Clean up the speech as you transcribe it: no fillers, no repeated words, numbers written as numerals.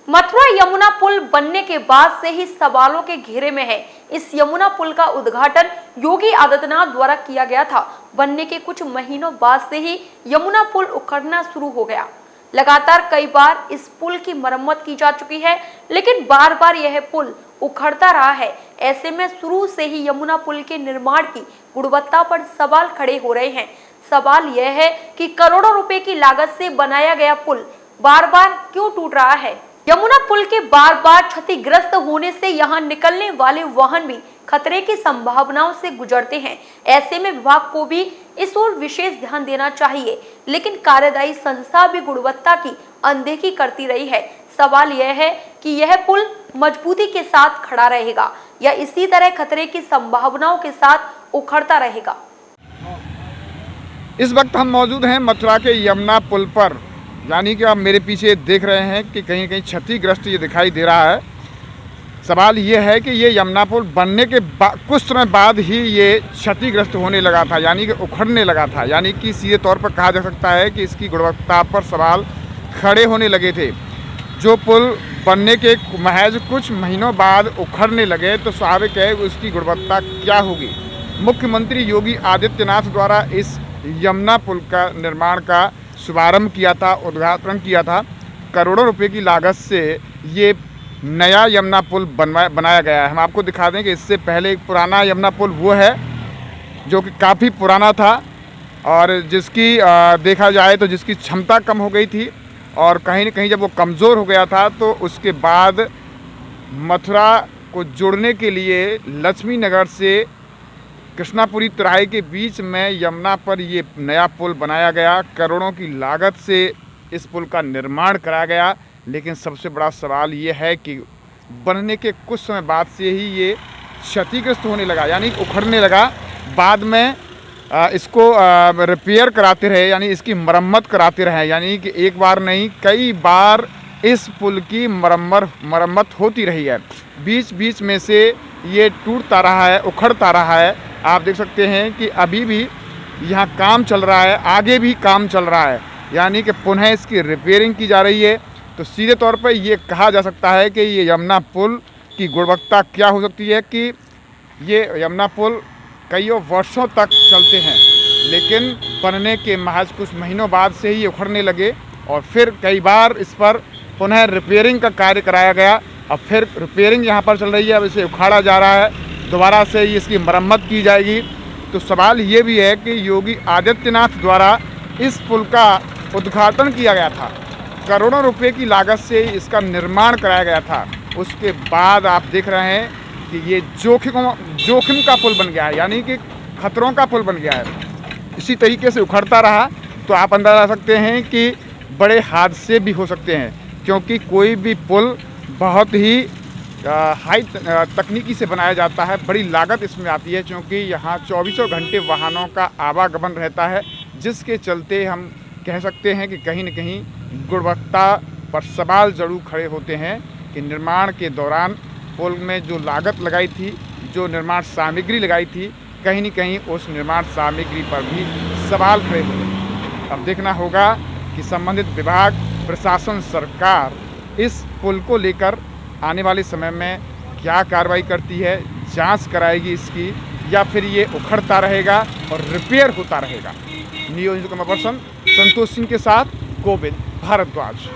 मथुरा यमुना पुल बनने के बाद से ही सवालों के घेरे में है। इस यमुना पुल का उद्घाटन योगी आदित्यनाथ द्वारा किया गया था। बनने के कुछ महीनों बाद से ही यमुना पुल उखड़ना शुरू हो गया। लगातार कई बार इस पुल की मरम्मत की जा चुकी है, लेकिन बार बार यह पुल उखड़ता रहा है। ऐसे में शुरू से ही यमुना पुल के निर्माण की गुणवत्ता पर सवाल खड़े हो रहे हैं। सवाल यह है कि करोड़ों रुपए की लागत से बनाया गया पुल बार बार क्यों टूट रहा है। यमुना पुल के बार बार क्षतिग्रस्त होने से यहाँ निकलने वाले वाहन भी खतरे की संभावनाओं से गुजरते हैं। ऐसे में विभाग को भी इस ओर विशेष ध्यान देना चाहिए, लेकिन कार्यदायी संस्था भी गुणवत्ता की अनदेखी करती रही है। सवाल यह है कि यह पुल मजबूती के साथ खड़ा रहेगा या इसी तरह खतरे की संभावनाओं के साथ उखड़ता रहेगा। इस वक्त हम मौजूद हैं मथुरा के यमुना पुल पर, यानी कि आप मेरे पीछे देख रहे हैं कि कहीं न कहीं क्षतिग्रस्त ये दिखाई दे रहा है। सवाल ये है कि ये यमुना पुल बनने के कुछ समय बाद ही ये क्षतिग्रस्त होने लगा था, यानी कि उखड़ने लगा था। यानी कि सीधे तौर पर कहा जा सकता है कि इसकी गुणवत्ता पर सवाल खड़े होने लगे थे। जो पुल बनने के महज कुछ महीनों बाद उखड़ने लगे तो स्वाभाविक है उसकी गुणवत्ता क्या होगी। मुख्यमंत्री योगी आदित्यनाथ द्वारा इस यमुना पुल का निर्माण का शुभारंभ किया था, उद्घाटन किया था। करोड़ों रुपए की लागत से ये नया यमुना पुल बनाया गया है। हम आपको दिखा दें कि इससे पहले एक पुराना यमुना पुल वो है जो कि काफ़ी पुराना था और जिसकी देखा जाए तो जिसकी क्षमता कम हो गई थी और कहीं न कहीं जब वो कमज़ोर हो गया था तो उसके बाद मथुरा को जोड़ने के लिए लक्ष्मी नगर से कृष्णापुरी तिराहे के बीच में यमुना पर ये नया पुल बनाया गया। करोड़ों की लागत से इस पुल का निर्माण कराया गया, लेकिन सबसे बड़ा सवाल ये है कि बनने के कुछ समय बाद से ही ये क्षतिग्रस्त होने लगा, यानी उखड़ने लगा। बाद में इसको रिपेयर कराते रहे, यानी इसकी मरम्मत कराते रहे, यानी कि एक बार नहीं कई बार इस पुल की मरम्मत होती रही है। बीच बीच में से ये टूटता रहा है, उखड़ता रहा है। आप देख सकते हैं कि अभी भी यहाँ काम चल रहा है, आगे भी काम चल रहा है, यानी कि पुनः इसकी रिपेयरिंग की जा रही है। तो सीधे तौर पर ये कहा जा सकता है कि ये यमुना पुल की गुणवत्ता क्या हो सकती है कि ये यमुना पुल कई वर्षों तक चलते हैं, लेकिन बनने के महज कुछ महीनों बाद से ही उखड़ने लगे और फिर कई बार इस पर पुनः रिपेयरिंग का कार्य कराया गया। अब फिर रिपेयरिंग यहाँ पर चल रही है, अब इसे उखाड़ा जा रहा है, दोबारा से इसकी मरम्मत की जाएगी। तो सवाल ये भी है कि योगी आदित्यनाथ द्वारा इस पुल का उद्घाटन किया गया था, करोड़ों रुपए की लागत से इसका निर्माण कराया गया था। उसके बाद आप देख रहे हैं कि ये जोखिम का पुल बन गया है, यानी कि खतरों का पुल बन गया है। इसी तरीके से उखड़ता रहा तो आप अंदाजा लगा सकते हैं कि बड़े हादसे भी हो सकते हैं, क्योंकि कोई भी पुल बहुत ही हाई तकनीकी से बनाया जाता है। बड़ी लागत इसमें आती है, क्योंकि यहाँ 24 घंटे वाहनों का आवागमन रहता है, जिसके चलते हम कह सकते हैं कि कहीं न कहीं गुणवत्ता पर सवाल जरूर खड़े होते हैं कि निर्माण के दौरान पुल में जो लागत लगाई थी, जो निर्माण सामग्री लगाई थी, कहीं न कहीं उस निर्माण सामग्री पर भी सवाल खड़े होते हैं। अब देखना होगा कि संबंधित विभाग, प्रशासन, सरकार इस पुल को लेकर आने वाले समय में क्या कार्रवाई करती है, जांच कराएगी इसकी, या फिर ये उखड़ता रहेगा और रिपेयर होता रहेगा। न्यूज़ पर्सन संतोष सिंह के साथ गोविंद भारद्वाज।